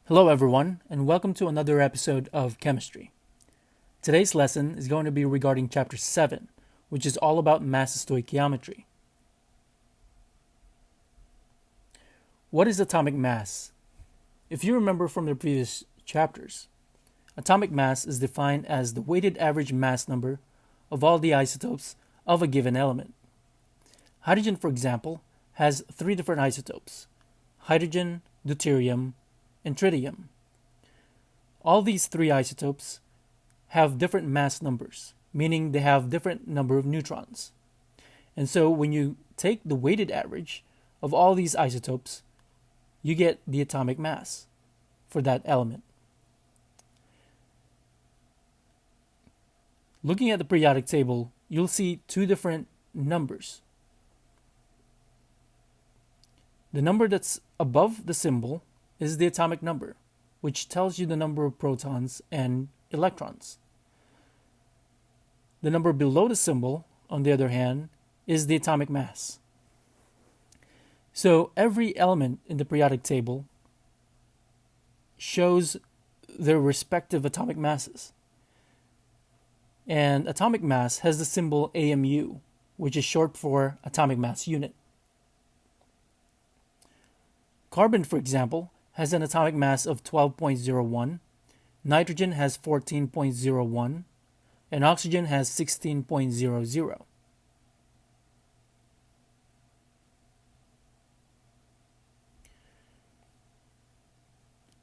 Hello everyone, and welcome to another episode of Chemistry. Today's lesson is going to be regarding Chapter 7, which is all about mass stoichiometry. What is atomic mass? If you remember from the previous chapters, atomic mass is defined as the weighted average mass number of all the isotopes of a given element. Hydrogen, for example, has three different isotopes: hydrogen, deuterium, and tritium. All these three isotopes have different mass numbers, meaning they have different number of neutrons. And so when you take the weighted average of all these isotopes, you get the atomic mass for that element. Looking at the periodic table, you'll see two different numbers. The number that's above the symbol is the atomic number, which tells you the number of protons and electrons. The number below the symbol, on the other hand, is the atomic mass. So every element in the periodic table shows their respective atomic masses. And atomic mass has the symbol AMU, which is short for atomic mass unit. Carbon, for example, has an atomic mass of 12.01, nitrogen has 14.01, and oxygen has 16.00.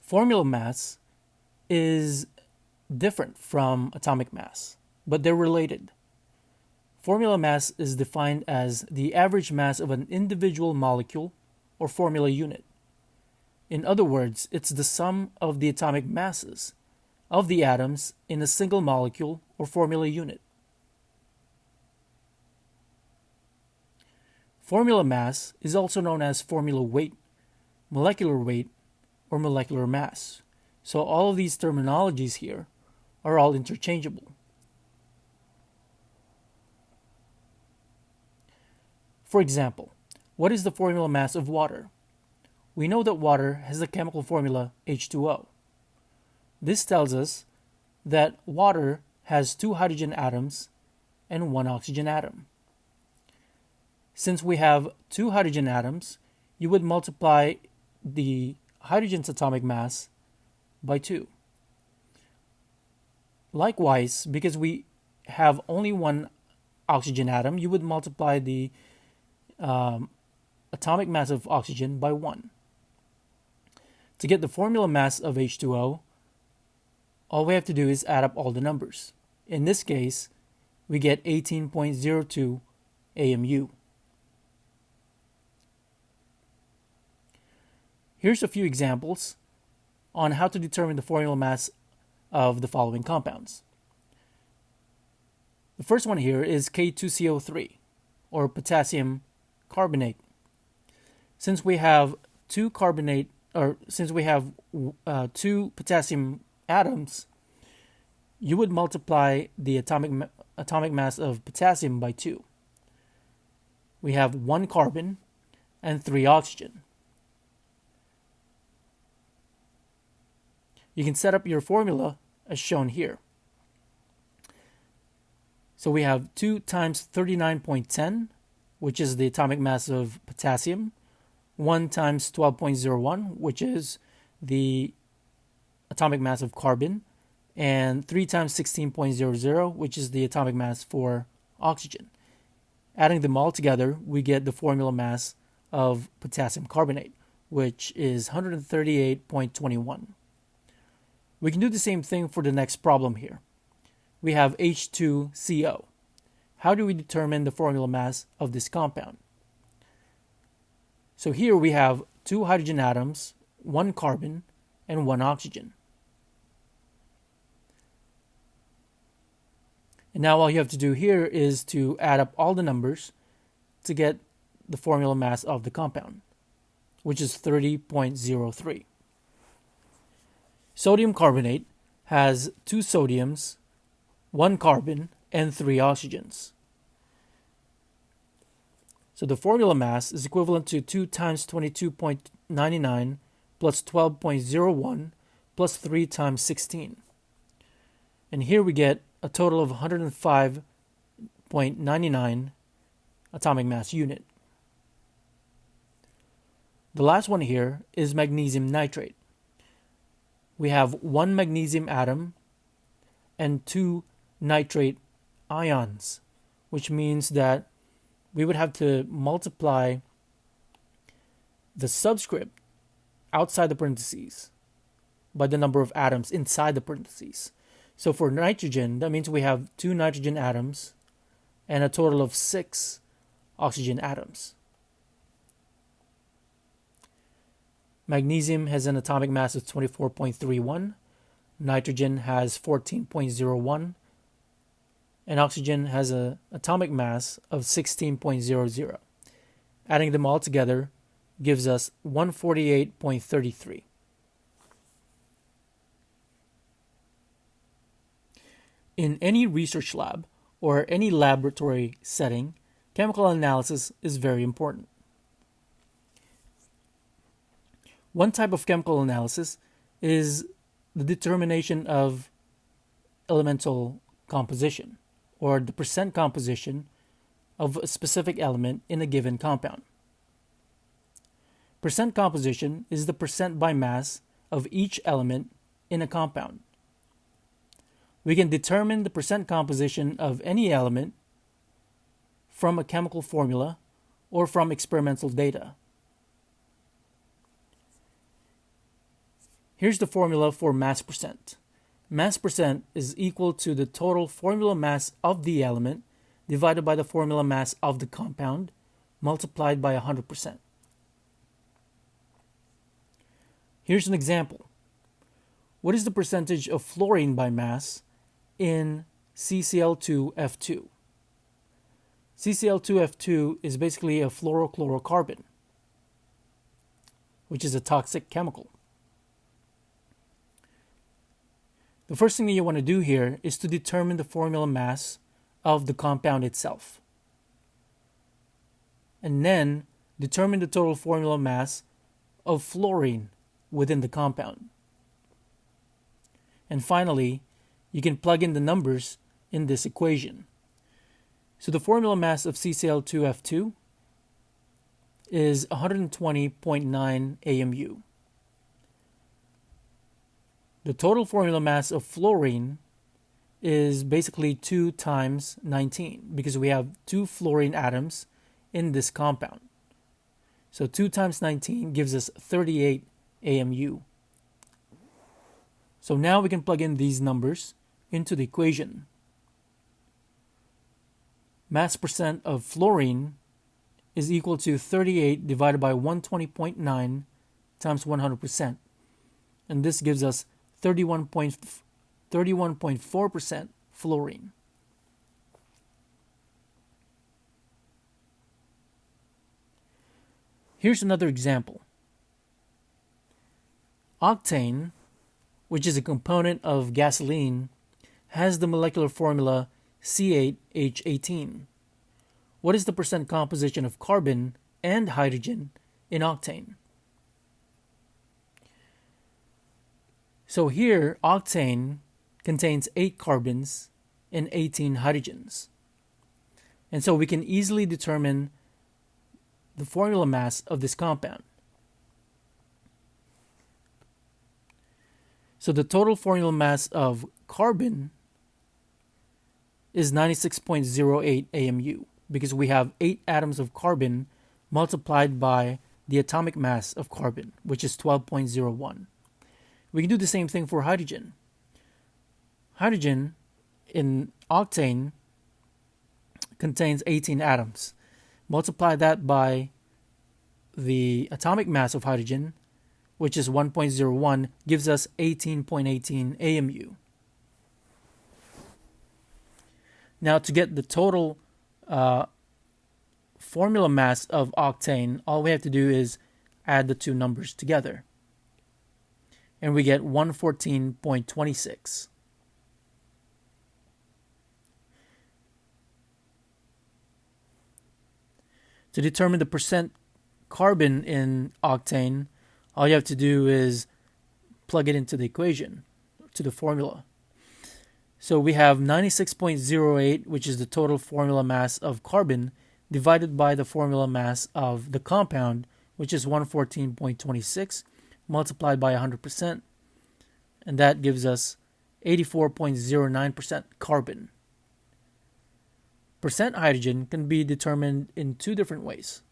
Formula mass is different from atomic mass, but they're related. Formula mass is defined as the average mass of an individual molecule or formula unit. In other words, it's the sum of the atomic masses of the atoms in a single molecule or formula unit. Formula mass is also known as formula weight, molecular weight, or molecular mass. So all of these terminologies here are all interchangeable. For example, what is the formula mass of water? We know that water has the chemical formula H2O. This tells us that water has two hydrogen atoms and one oxygen atom. Since we have two hydrogen atoms, you would multiply the hydrogen's atomic mass by 2. Likewise, because we have only one oxygen atom, you would multiply the atomic mass of oxygen by 1. To get the formula mass of H2O, all we have to do is add up all the numbers. In this case, we get 18.02 AMU. Here's a few examples on how to determine the formula mass of the following compounds. The first one here is K2CO3, or potassium carbonate. Since we have two potassium atoms, you would multiply the atomic mass of potassium by 2. We have 1 carbon and 3 oxygen. You can set up your formula as shown here. So we have 2 times 39.10, which is the atomic mass of potassium, 1 times 12.01, which is the atomic mass of carbon, and 3 times 16.00, which is the atomic mass for oxygen. Adding them all together, we get the formula mass of potassium carbonate, which is 138.21. We can do the same thing for the next problem here. We have H2CO. How do we determine the formula mass of this compound? So here we have 2 hydrogen atoms, 1 carbon, and 1 oxygen. And now all you have to do here is to add up all the numbers to get the formula mass of the compound, which is 30.03. Sodium carbonate has 2 sodiums, 1 carbon, and 3 oxygens. So the formula mass is equivalent to 2 times 22.99 plus 12.01 plus 3 times 16. And here we get a total of 105.99 atomic mass unit. The last one here is magnesium nitrate. We have one magnesium atom and two nitrate ions, which means that we would have to multiply the subscript outside the parentheses by the number of atoms inside the parentheses. So for nitrogen, that means we have two nitrogen atoms and a total of 6 oxygen atoms. Magnesium has an atomic mass of 24.31, nitrogen has 14.01, and oxygen has an atomic mass of 16.00. Adding them all together gives us 148.33. In any research lab or any laboratory setting, chemical analysis is very important. One type of chemical analysis is the determination of elemental composition, or the percent composition of a specific element in a given compound. Percent composition is the percent by mass of each element in a compound. We can determine the percent composition of any element from a chemical formula or from experimental data. Here's the formula for mass percent. Mass percent is equal to the total formula mass of the element divided by the formula mass of the compound multiplied by 100%. Here's an example. What is the percentage of fluorine by mass in CCl2F2? CCl2F2 is basically a fluorochlorocarbon, which is a toxic chemical. The first thing that you want to do here is to determine the formula mass of the compound itself. And then determine the total formula mass of fluorine within the compound. And finally, you can plug in the numbers in this equation. So the formula mass of CCl2F2 is 120.9 AMU. The total formula mass of fluorine is basically 2 times 19 because we have 2 fluorine atoms in this compound. So 2 times 19 gives us 38 AMU. So now we can plug in these numbers into the equation. Mass percent of fluorine is equal to 38 divided by 120.9 times 100%. And this gives us 31.4% fluorine. Here's another example. Octane, which is a component of gasoline, has the molecular formula C8H18. What is the percent composition of carbon and hydrogen in octane? So here, octane contains 8 carbons and 18 hydrogens. And so we can easily determine the formula mass of this compound. So the total formula mass of carbon is 96.08 AMU because we have 8 atoms of carbon multiplied by the atomic mass of carbon, which is 12.01. We can do the same thing for hydrogen. Hydrogen in octane contains 18 atoms. Multiply that by the atomic mass of hydrogen, which is 1.01, gives us 18.18 AMU. Now to get the total formula mass of octane, all we have to do is add the two numbers together. And we get 114.26. To determine the percent carbon in octane, All you have to do is plug it into the equation, to the formula. So we have 96.08, which is the total formula mass of carbon, divided by the formula mass of the compound, which is 114.26, multiplied by 100%, and that gives us 84.09% carbon. Percent hydrogen can be determined in two different ways.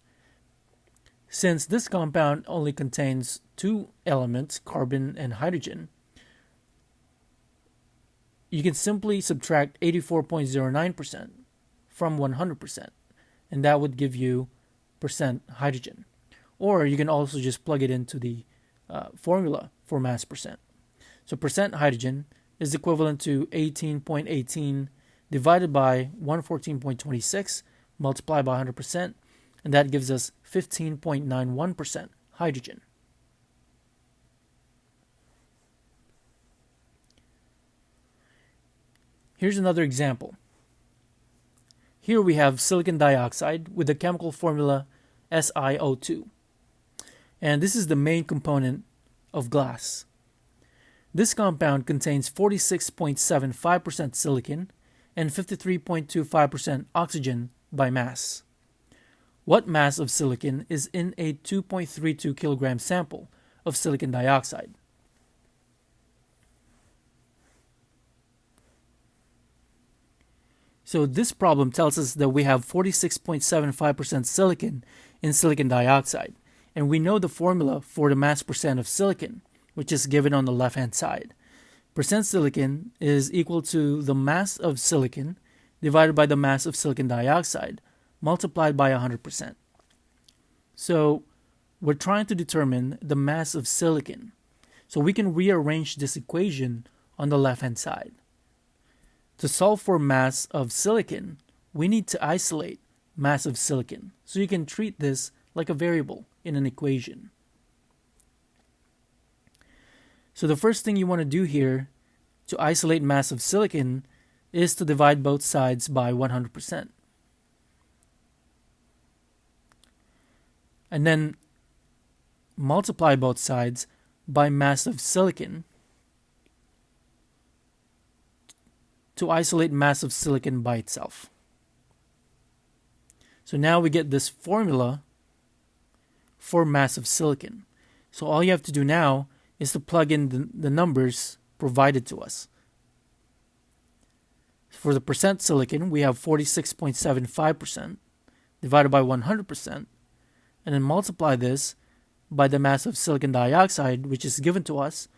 Since this compound only contains two elements, carbon and hydrogen, you can simply subtract 84.09% from 100%, and that would give you percent hydrogen. Or you can also just plug it into the formula for mass percent. So percent hydrogen is equivalent to 18.18 divided by 114.26 multiplied by 100%, and that gives us 15.91% hydrogen. Here's another example. Here we have silicon dioxide with the chemical formula SiO2. And this is the main component of glass. This compound contains 46.75% silicon and 53.25% oxygen by mass. What mass of silicon is in a 2.32 kilogram sample of silicon dioxide? So this problem tells us that we have 46.75% silicon in silicon dioxide, and we know the formula for the mass percent of silicon, which is given on the left-hand side. Percent silicon is equal to the mass of silicon divided by the mass of silicon dioxide multiplied by 100%. So we're trying to determine the mass of silicon. So we can rearrange this equation on the left-hand side. To solve for mass of silicon, we need to isolate mass of silicon. So you can treat this like a variable in an equation. So the first thing you want to do here to isolate mass of silicon is to divide both sides by 100%. And then multiply both sides by mass of silicon to isolate mass of silicon by itself. So now we get this formula for mass of silicon. So all you have to do now is to plug in the numbers provided to us. For the percent silicon, we have 46.75% divided by 100%, and then multiply this by the mass of silicon dioxide, which is given to us,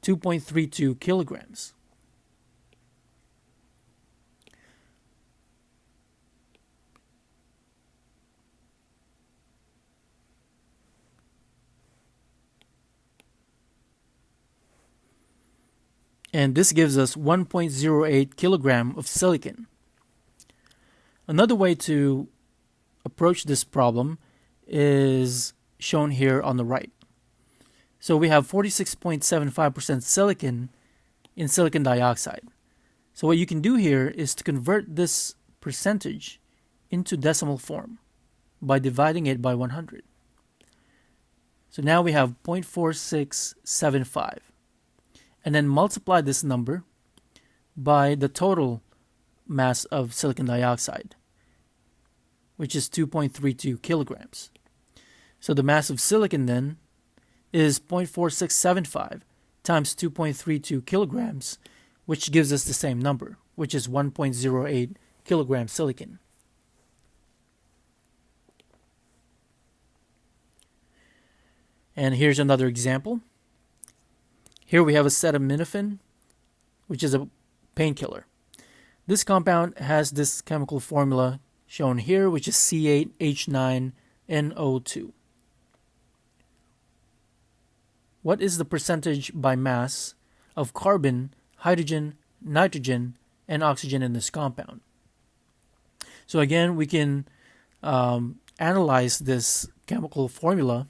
2.32 kilograms. And this gives us 1.08 kilogram of silicon. Another way to approach this problem is shown here on the right. So we have 46.75% silicon in silicon dioxide. So what you can do here is to convert this percentage into decimal form by dividing it by 100. So now we have 0.4675. And then multiply this number by the total mass of silicon dioxide, which is 2.32 kilograms. So the mass of silicon then is 0.4675 times 2.32 kilograms, which gives us the same number, which is 1.08 kilogram silicon. And here's another example. Here we have acetaminophen, which is a painkiller. This compound has this chemical formula shown here, which is C8H9NO2. What is the percentage by mass of carbon, hydrogen, nitrogen, and oxygen in this compound? So again, we can analyze this chemical formula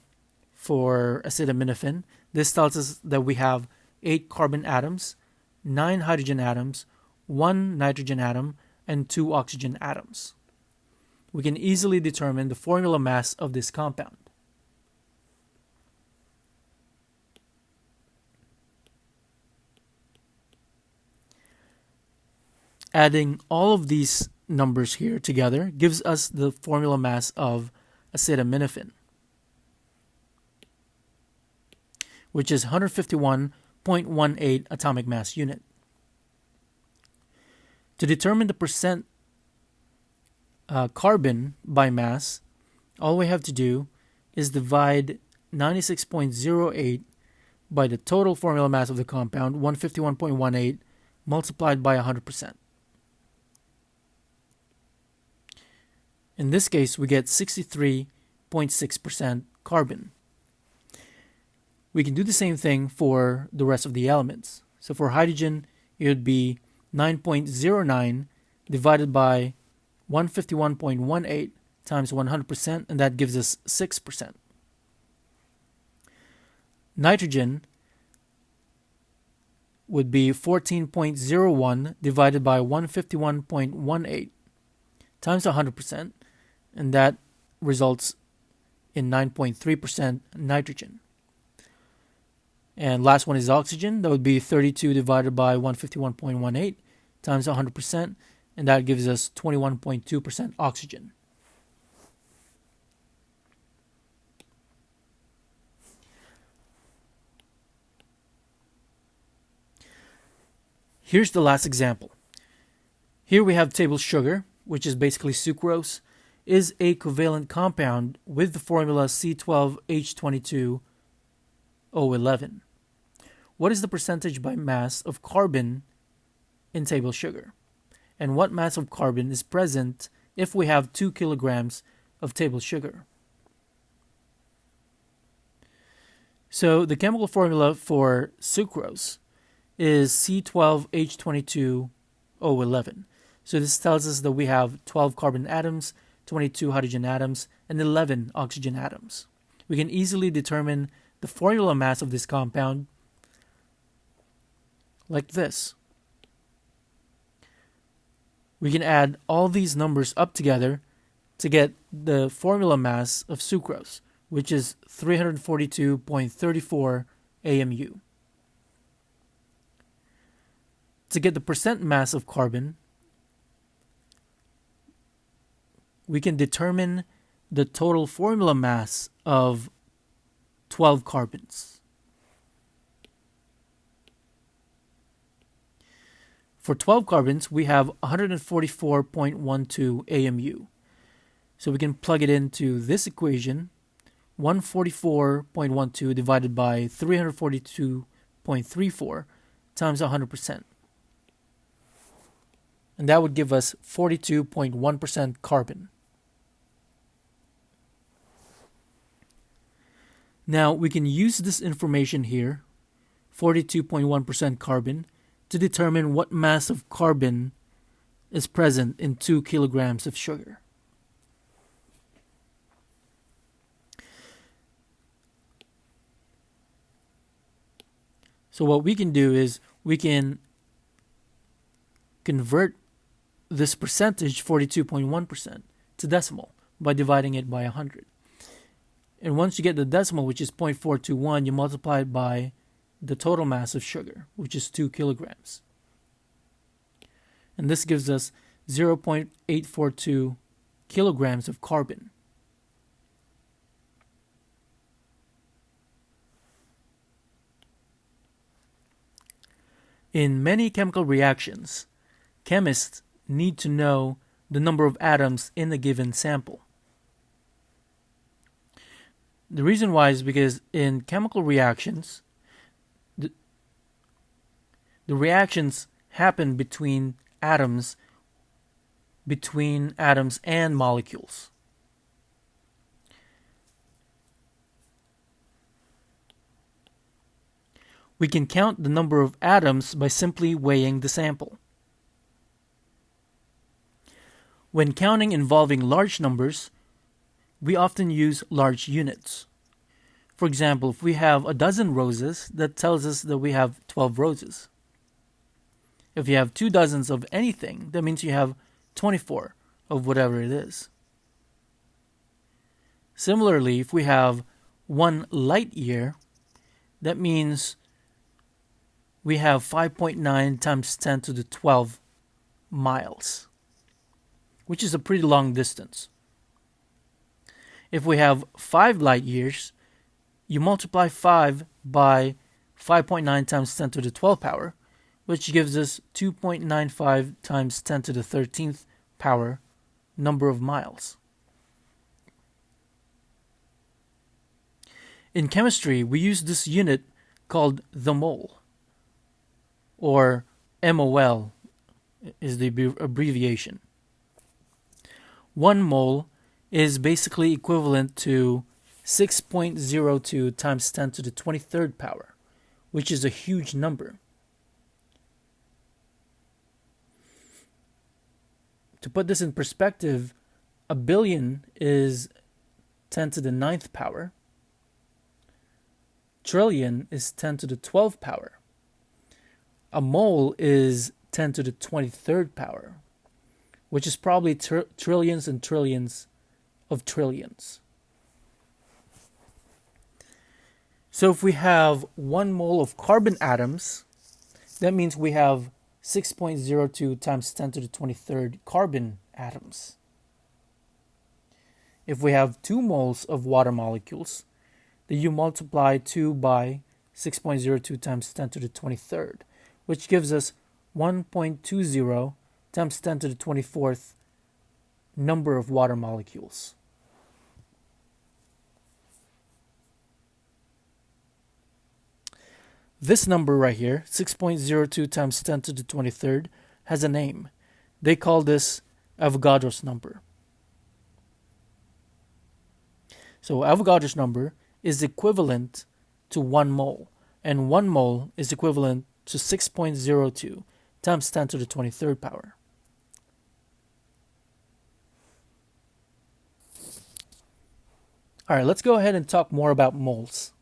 for acetaminophen. This tells us that we have 8 carbon atoms, 9 hydrogen atoms, 1 nitrogen atom, and 2 oxygen atoms. We can easily determine the formula mass of this compound. Adding all of these numbers here together gives us the formula mass of acetaminophen, which is 151.18 atomic mass unit. To determine the percent carbon by mass, all we have to do is divide 96.08 by the total formula mass of the compound, 151.18, multiplied by 100%. In this case, we get 63.6% carbon. We can do the same thing for the rest of the elements. So for hydrogen, it would be 9.09 divided by 151.18 times 100%, and that gives us 6%. Nitrogen would be 14.01 divided by 151.18 times 100%, and that results in 9.3% nitrogen. And last one is oxygen. That would be 32 divided by 151.18 times 100%, and that gives us 21.2% oxygen. Here's the last example. Here we have table sugar, which is basically sucrose, is a covalent compound with the formula C12H22O11. What is the percentage by mass of carbon in table sugar? And what mass of carbon is present if we have 2 kilograms of table sugar? So the chemical formula for sucrose is C12H22O11. So this tells us that we have 12 carbon atoms, 22 hydrogen atoms, and 11 oxygen atoms. We can easily determine the formula mass of this compound like this. We can add all these numbers up together to get the formula mass of sucrose, which is 342.34 AMU. To get the percent mass of carbon, we can determine the total formula mass of 12 carbons. For 12 carbons, we have 144.12 AMU. So we can plug it into this equation, 144.12 divided by 342.34 times 100%. And that would give us 42.1% carbon. Now we can use this information here, 42.1% carbon, to determine what mass of carbon is present in 2 kilograms of sugar. So what we can do is we can convert this percentage, 42.1%, to decimal by dividing it by 100. And once you get the decimal, which is 0.421, you multiply it by the total mass of sugar, which is 2 kilograms. And this gives us 0.842 kilograms of carbon. In many chemical reactions, chemists need to know the number of atoms in a given sample. The reason why is because in chemical reactions, the reactions happen between atoms and molecules. We can count the number of atoms by simply weighing the sample. When counting involving large numbers, we often use large units. For example, if we have a dozen roses, that tells us that we have 12 roses. If you have 2 dozens of anything, that means you have 24 of whatever it is. Similarly, if we have 1 light year, that means we have 5.9 times 10 to the 12 miles, which is a pretty long distance. If we have 5 light years, you multiply 5 by 5.9 times 10 to the 12th power, which gives us 2.95 times 10 to the 13th power number of miles. In chemistry, we use this unit called the mole, or MOL is the abbreviation. 1 mole is basically equivalent to 6.02 times 10 to the 23rd power, which is a huge number. To put this in perspective, a billion is 10 to the 9th power. Trillion is 10 to the 12th power. A mole is 10 to the 23rd power, which is probably trillions and trillions of trillions. So if we have 1 mole of carbon atoms, that means we have 6.02 times 10 to the 23rd carbon atoms. If we have 2 moles of water molecules, then you multiply 2 by 6.02 times 10 to the 23rd, which gives us 1.20 times 10 to the 24th number of water molecules. This number right here, 6.02 times 10 to the 23rd, has a name. They call this Avogadro's number. So Avogadro's number is equivalent to 1 mole, and 1 mole is equivalent to 6.02 times 10 to the 23rd power. All right, let's go ahead and talk more about moles.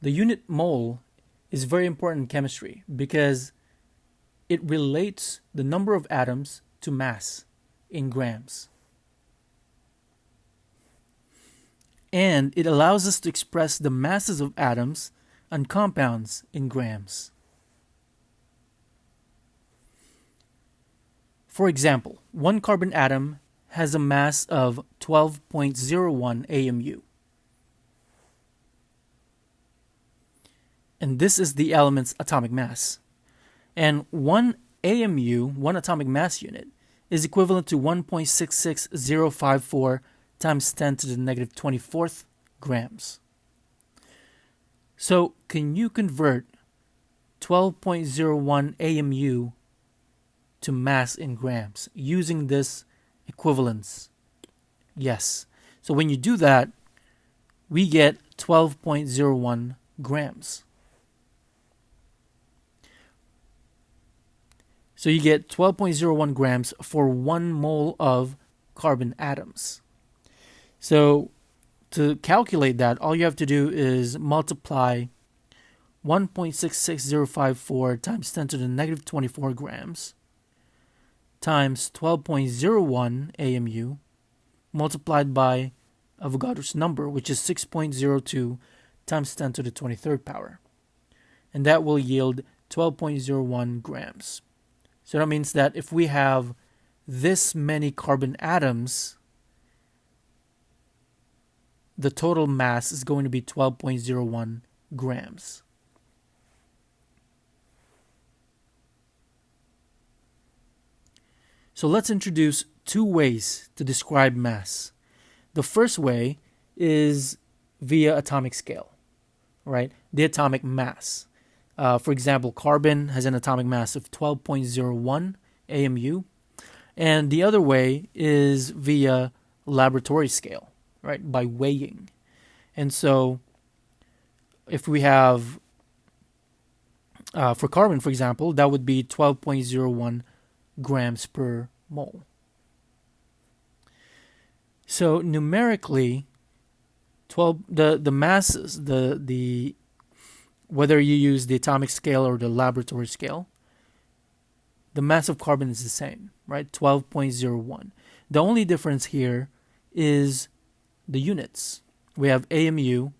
The unit mole is very important in chemistry because it relates the number of atoms to mass in grams. And it allows us to express the masses of atoms and compounds in grams. For example, 1 carbon atom has a mass of 12.01 AMU. And this is the element's atomic mass. And 1 AMU, 1 atomic mass unit, is equivalent to 1.66054 times 10 to the negative 24th grams. So, can you convert 12.01 AMU to mass in grams using this equivalence? Yes. So when you do that, we get 12.01 grams. So you get 12.01 grams for 1 mole of carbon atoms. So to calculate that, all you have to do is multiply 1.66054 times 10 to the negative 24 grams times 12.01 AMU multiplied by Avogadro's number, which is 6.02 times 10 to the 23rd power. And that will yield 12.01 grams. So that means that if we have this many carbon atoms, the total mass is going to be 12.01 grams. So let's introduce 2 ways to describe mass. The first way is via atomic scale, right? The atomic mass. For example, carbon has an atomic mass of 12.01 AMU. And the other way is via laboratory scale, right? By weighing. And so if we have, for carbon, for example, that would be 12.01 grams per mole. So numerically, the masses, the whether you use the atomic scale or the laboratory scale, the mass of carbon is the same, right? 12.01. The only difference here is the units. We have AMU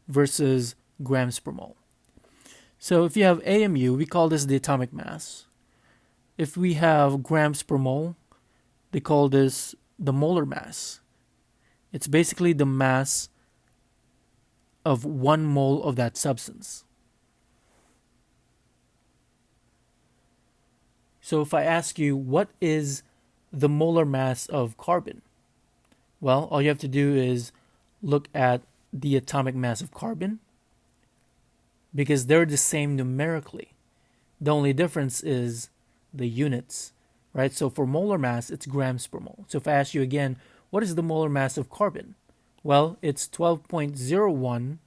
versus grams per mole. So if you have AMU, we call this the atomic mass. If we have grams per mole, they call this the molar mass. It's basically the mass of 1 mole of that substance. So if I ask you, what is the molar mass of carbon? Well, all you have to do is look at the atomic mass of carbon, because they're the same numerically. The only difference is the units, right? So for molar mass, it's grams per mole. So if I ask you again, what is the molar mass of carbon? Well, it's 12.01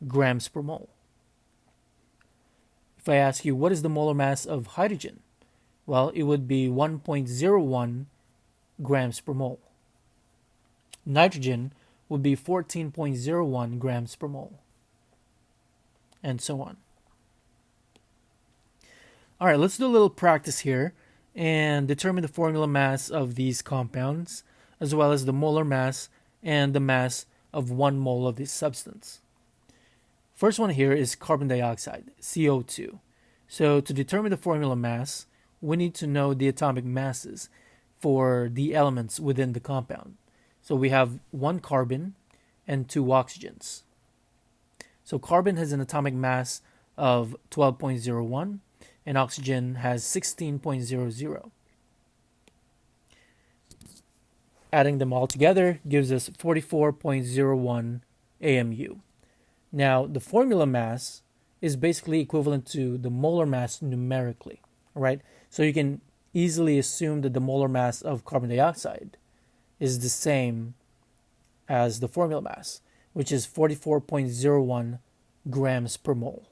grams per mole. If I ask you, what is the molar mass of hydrogen? Well, it would be 1.01 grams per mole. Nitrogen would be 14.01 grams per mole, and so on. All right, let's do a little practice here and determine the formula mass of these compounds, as well as the molar mass and the mass of 1 mole of this substance. First one here is carbon dioxide, CO2. So to determine the formula mass, we need to know the atomic masses for the elements within the compound. So we have 1 carbon and 2 oxygens. So carbon has an atomic mass of 12.01 and oxygen has 16.00. Adding them all together gives us 44.01 AMU. Now, the formula mass is basically equivalent to the molar mass numerically, right? So you can easily assume that the molar mass of carbon dioxide is the same as the formula mass, which is 44.01 grams per mole.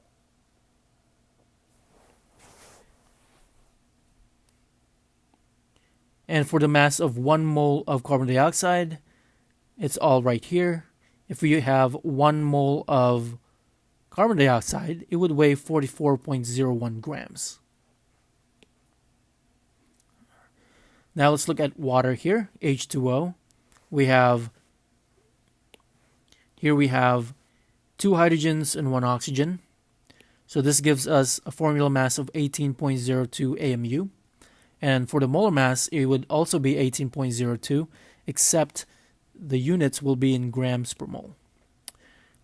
And for the mass of 1 mole of carbon dioxide, it's all right here. If we have 1 mole of carbon dioxide, it would weigh 44.01 grams. Now let's look at water here, H2O. We have 2 hydrogens and 1 oxygen. So this gives us a formula mass of 18.02 AMU. And for the molar mass, it would also be 18.02, except the units will be in grams per mole.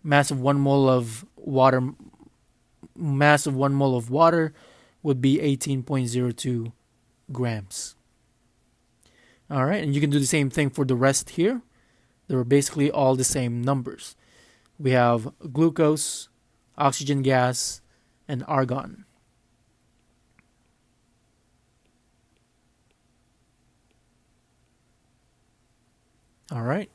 Mass of 1 mole of water would be 18.02 grams. All right, and you can do the same thing for the rest here. They're basically all the same numbers. We have glucose, oxygen gas, and argon. All right.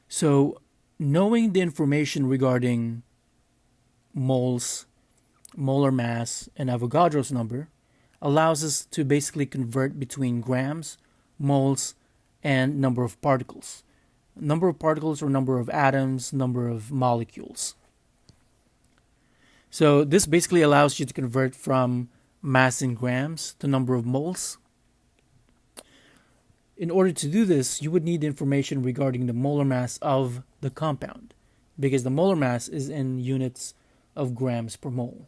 So, knowing the information regarding moles, molar mass, and Avogadro's number allows us to basically convert between grams, moles, and number of particles. Number of particles or number of atoms, number of molecules. So this basically allows you to convert from mass in grams to number of moles. In order to do this, you would need information regarding the molar mass of the compound, because the molar mass is in units of grams per mole.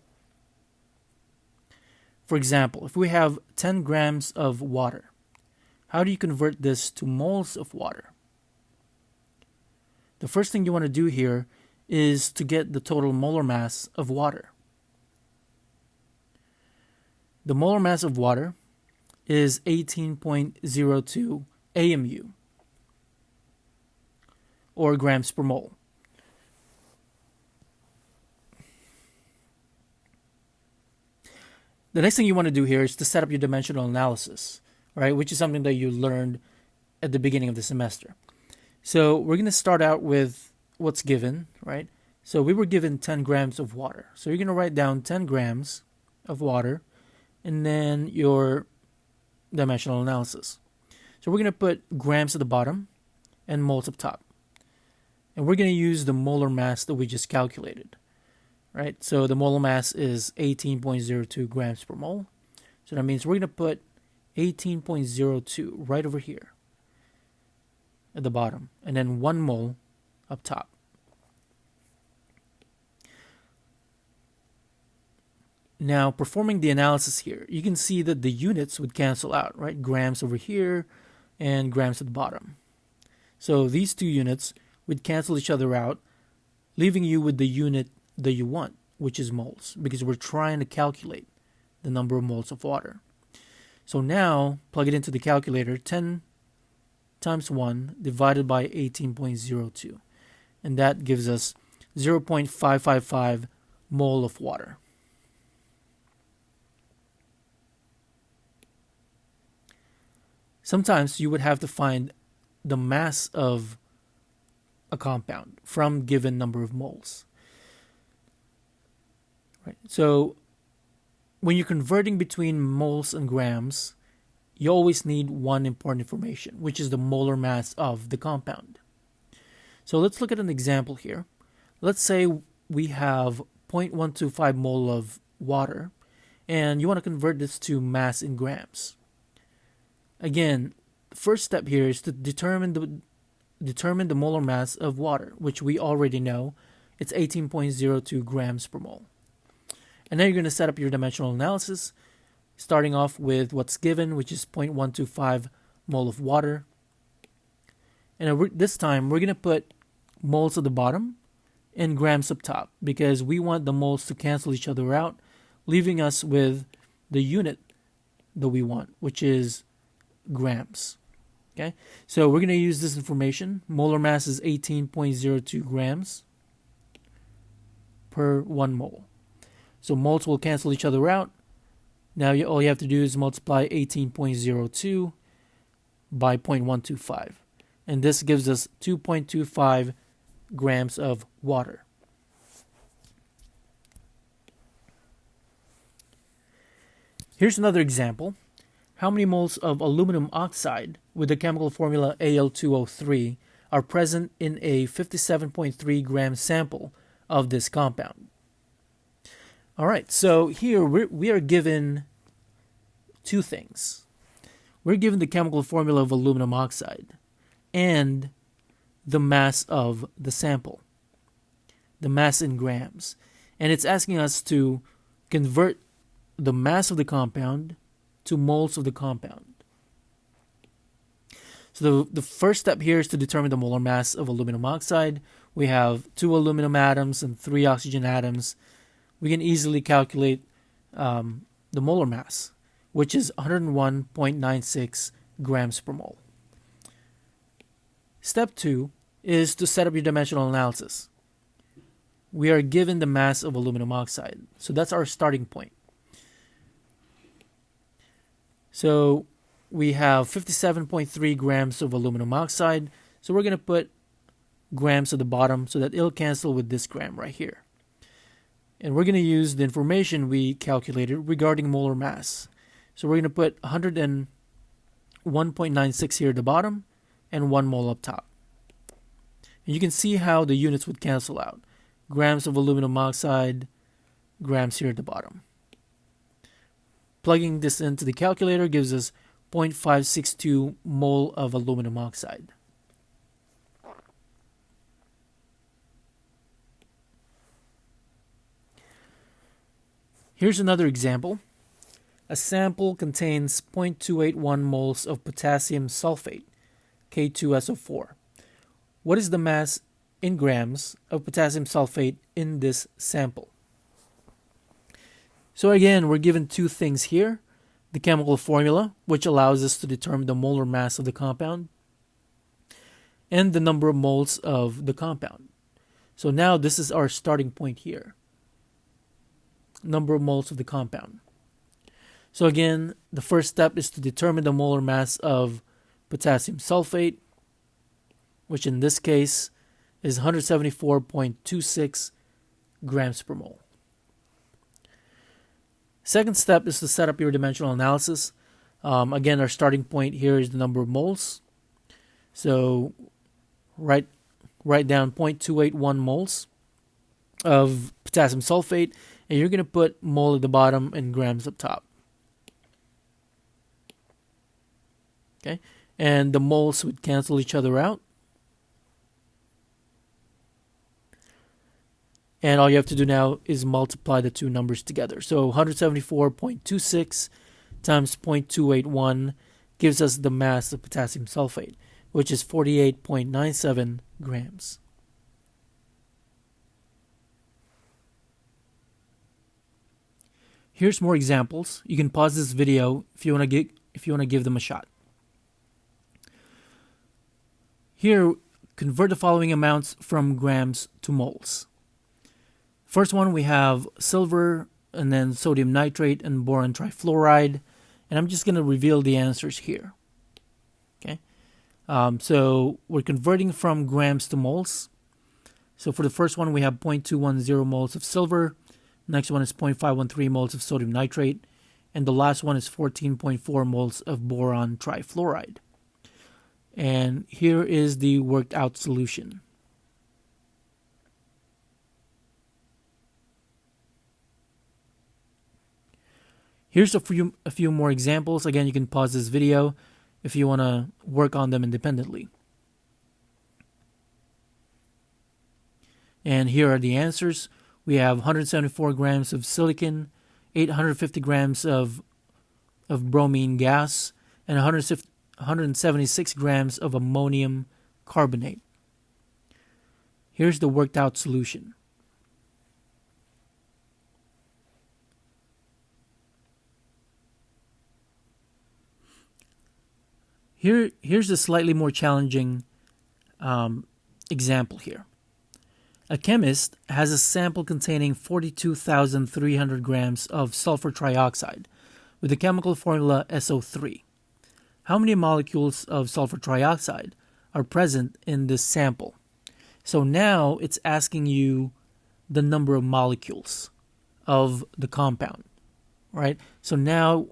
For example, if we have 10 grams of water, how do you convert this to moles of water? The first thing you want to do here is to get the total molar mass of water. The molar mass of water is 18.02 AMU, or grams per mole. The next thing you want to do here is to set up your dimensional analysis, right? Which is something that you learned at the beginning of the semester. So we're going to start out with what's given, right? So we were given 10 grams of water. So you're going to write down 10 grams of water and then your dimensional analysis. So we're going to put grams at the bottom and moles up top. And we're going to use the molar mass that we just calculated. Right, so the molar mass is 18.02 grams per mole. So that means we're going to put 18.02 right over here. at the bottom, and then 1 mole up top. Now, performing the analysis here, you can see that the units would cancel out, right? Grams over here and grams at the bottom. So these two units would cancel each other out, leaving you with the unit that you want, which is moles, because we're trying to calculate the number of moles of water. So now, plug it into the calculator, 10 times 1 divided by 18.02. And that gives us 0.555 mole of water. Sometimes you would have to find the mass of a compound from given number of moles. Right. So when you're converting between moles and grams, you always need one important information, which is the molar mass of the compound. So let's look at an example here. Let's say we have 0.125 mole of water, and you want to convert this to mass in grams. Again, the first step here is to determine the molar mass of water, which we already know. It's 18.02 grams per mole. And then you're going to set up your dimensional analysis, starting off with what's given, which is 0.125 mole of water. And this time, we're going to put moles at the bottom and grams up top, because we want the moles to cancel each other out, leaving us with the unit that we want, which is grams. Okay, so we're going to use this information. Molar mass is 18.02 grams per 1 mole. So moles will cancel each other out. Now all you have to do is multiply 18.02 by 0.125. And this gives us 2.25 grams of water. Here's another example. How many moles of aluminum oxide with the chemical formula Al2O3 are present in a 57.3 gram sample of this compound? All right, so here we are given two things. We're given the chemical formula of aluminum oxide and the mass of the sample, the mass in grams. And it's asking us to convert the mass of the compound to moles of the compound. So the first step here is to determine the molar mass of aluminum oxide. We have 2 aluminum atoms and 3 oxygen atoms. We can easily calculate the molar mass, which is 101.96 grams per mole. Step 2 is to set up your dimensional analysis. We are given the mass of aluminum oxide, so that's our starting point. So we have 57.3 grams of aluminum oxide. So we're going to put grams at the bottom so that it'll cancel with this gram right here. And we're going to use the information we calculated regarding molar mass. So we're going to put 101.96 here at the bottom and 1 mole up top. And you can see how the units would cancel out. Grams of aluminum oxide, grams here at the bottom. Plugging this into the calculator gives us 0.562 mole of aluminum oxide. Here's another example. A sample contains 0.281 moles of potassium sulfate, K2SO4. What is the mass in grams of potassium sulfate in this sample? So again, we're given two things here. The chemical formula, which allows us to determine the molar mass of the compound, and the number of moles of the compound. So now this is our starting point here. Number of moles of the compound. So again, the first step is to determine the molar mass of potassium sulfate, which in this case is 174.26 grams per mole. Second step is to set up your dimensional analysis. Again, our starting point here is the number of moles. So write down 0.281 moles of potassium sulfate, and you're going to put mole at the bottom and grams up top. Okay, and the moles would cancel each other out, And all you have to do now is multiply the two numbers together. So 174.26 times 0.281 gives us the mass of potassium sulfate, which is 48.97 grams. Here's more examples. You can pause this video if you want to give them a shot. Here, convert the following amounts from grams to moles. First one, we have silver, and then sodium nitrate and boron trifluoride. And I'm just going to reveal the answers here. Okay. So we're converting from grams to moles. So for the first one, we have 0.210 moles of silver. Next one is 0.513 moles of sodium nitrate. And the last one is 14.4 moles of boron trifluoride. And here is the worked out solution. Here's a few more examples. Again, you can pause this video if you want to work on them independently. And here are the answers. We have 174 grams of silicon, 850 grams of bromine gas, and 176 grams of ammonium carbonate. Here's the worked out solution. Here's a slightly more challenging example here. A chemist has a sample containing 42,300 grams of sulfur trioxide with the chemical formula SO3. How many molecules of sulfur trioxide are present in this sample? So now it's asking you the number of molecules of the compound, right? So now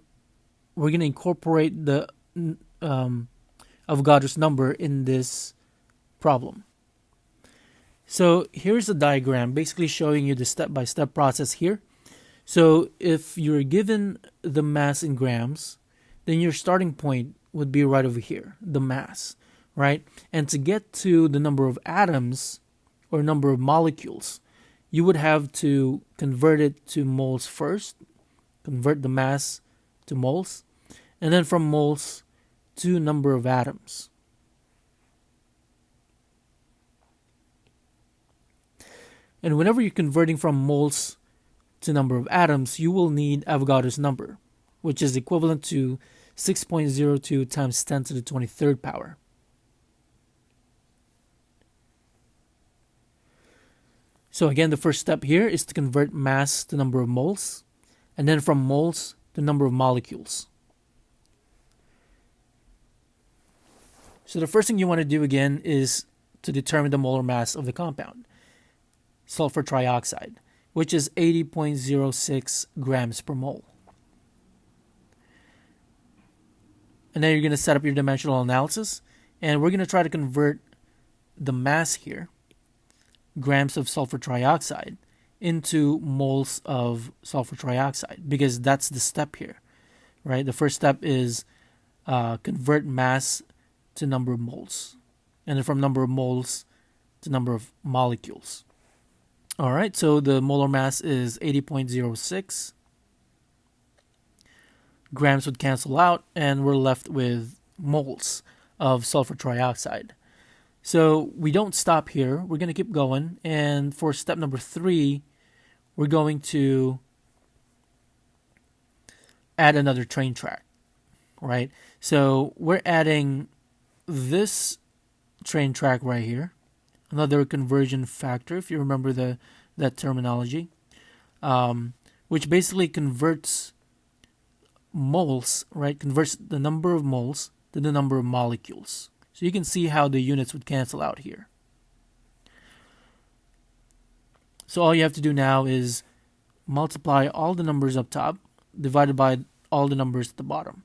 we're going to incorporate the Avogadro's number in this problem. So here's a diagram basically showing you the step-by-step process here. So if you're given the mass in grams, then your starting point would be right over here, the mass, right? And to get to the number of atoms or number of molecules, you would have to convert it to moles first, convert the mass to moles, and then from moles to number of atoms. And whenever you're converting from moles to number of atoms, you will need Avogadro's number, which is equivalent to 6.02 times 10 to the 23rd power. So again, the first step here is to convert mass to number of moles, and then from moles to number of molecules. So the first thing you want to do again is to determine the molar mass of the compound, sulfur trioxide, which is 80.06 grams per mole. And then you're going to set up your dimensional analysis, and we're going to try to convert the mass here, grams of sulfur trioxide, into moles of sulfur trioxide, because that's the step here, right? The first step is convert mass to number of moles, and then from number of moles to number of molecules. All right, so the molar mass is 80.06. Grams would cancel out, and we're left with moles of sulfur trioxide. So we don't stop here. We're going to keep going, and for step number 3, we're going to add another train track, right? So we're adding this train track right here, another conversion factor, if you remember that terminology, which basically converts moles, right? Converts the number of moles to the number of molecules. So you can see how the units would cancel out here. So all you have to do now is multiply all the numbers up top divided by all the numbers at the bottom.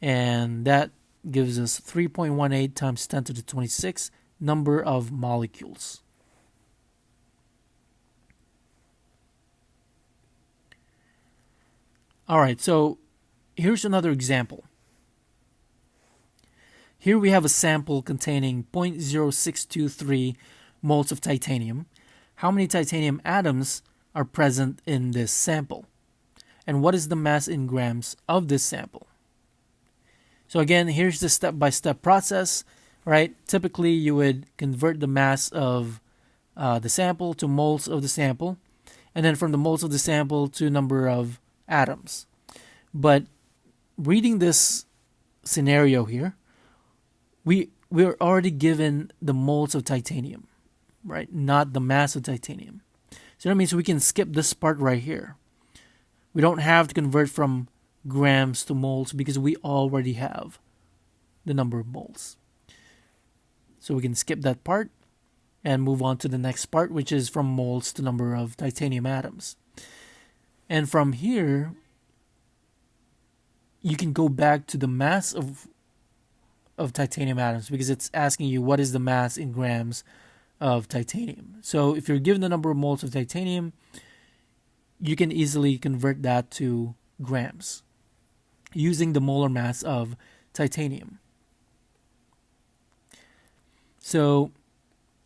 And that gives us 3.18 times 10 to the 26 number of molecules. All right, so here's another example. Here we have a sample containing 0.0623 moles of titanium. how many titanium atoms are present in this sample, and what is the mass in grams of this sample. So again, here's the step-by-step process, right? Typically, you would convert the mass of the sample to moles of the sample, and then from the moles of the sample to number of atoms. But reading this scenario here, we're already given the moles of titanium, right? Not the mass of titanium. So that means we can skip this part right here. We don't have to convert from grams to moles because we already have the number of moles. So we can skip that part and move on to the next part, which is from moles to number of titanium atoms. And from here, you can go back to the mass of titanium atoms because it's asking you what is the mass in grams of titanium. So if you're given the number of moles of titanium, you can easily convert that to grams using the molar mass of titanium. So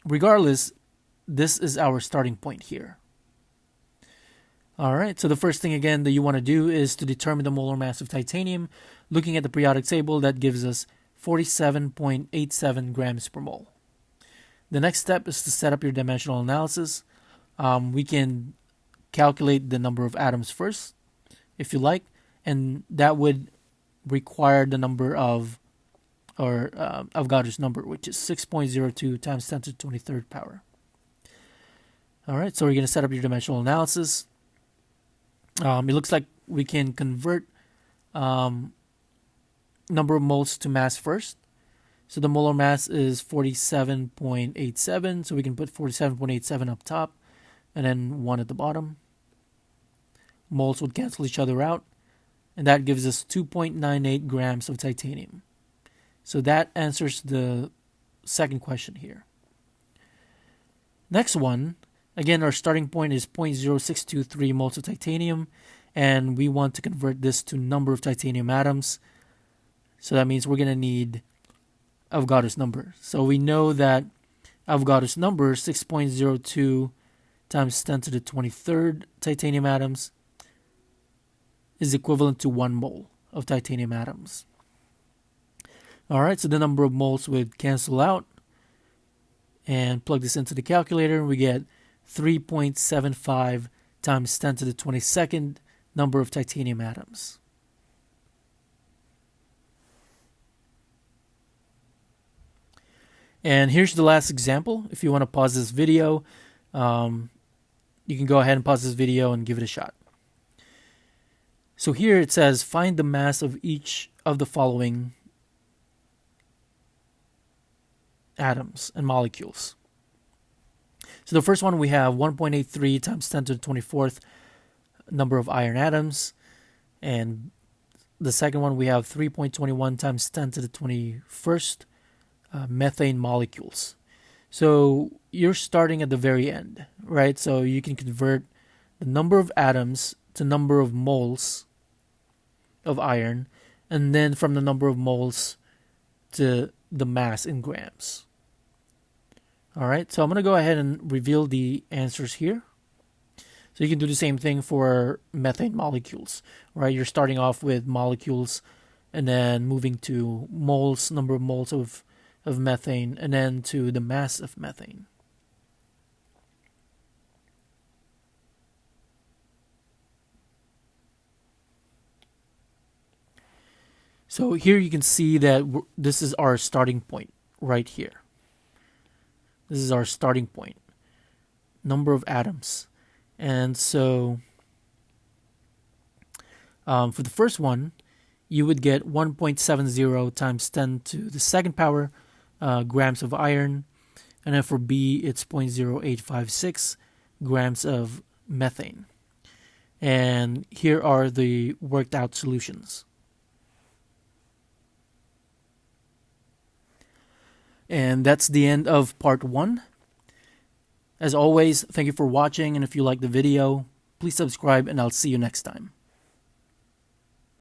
regardless, this is our starting point here. All right, so the first thing again that you want to do is to determine the molar mass of titanium. Looking at the periodic table, that gives us 47.87 grams per mole. The next step is to set up your dimensional analysis. We can calculate the number of atoms first, if you like, and that would require the number of, or Avogadro's number, which is 6.02 times 10 to the 23rd power. All right, so we're going to set up your dimensional analysis. It looks like we can convert number of moles to mass first. So the molar mass is 47.87, so we can put 47.87 up top and then 1 at the bottom. Moles would cancel each other out, and that gives us 2.98 grams of titanium. So that answers the second question here. Next one, again, our starting point is 0.0623 moles of titanium, and we want to convert this to number of titanium atoms. So that means we're going to need Avogadro's number. So we know that Avogadro's number, 6.02 times 10 to the 23rd titanium atoms, is equivalent to 1 mole of titanium atoms. All right, so the number of moles would cancel out, and plug this into the calculator, and we get 3.75 times 10 to the 22nd number of titanium atoms. And here's the last example. If you want to pause this video, you can go ahead and pause this video and give it a shot. So here it says, find the mass of each of the following atoms and molecules. So the first one, we have 1.83 times 10 to the 24th number of iron atoms. And the second one, we have 3.21 times 10 to the 21st methane molecules. So you're starting at the very end, right? So you can convert the number of atoms to number of moles of iron, and then from the number of moles to the mass in grams. All right, so I'm going to go ahead and reveal the answers here. So you can do the same thing for methane molecules, right? You're starting off with molecules and then moving to moles, number of moles of methane, and then to the mass of methane. So here you can see that this is our starting point right here. This is our starting point. Number of atoms. And so for the first one, you would get 1.70 times 10 to the second power grams of iron. And then for B, it's 0.0856 grams of methane. And here are the worked out solutions. And that's the end of part 1. As always, thank you for watching, and if you like the video, please subscribe, and I'll see you next time.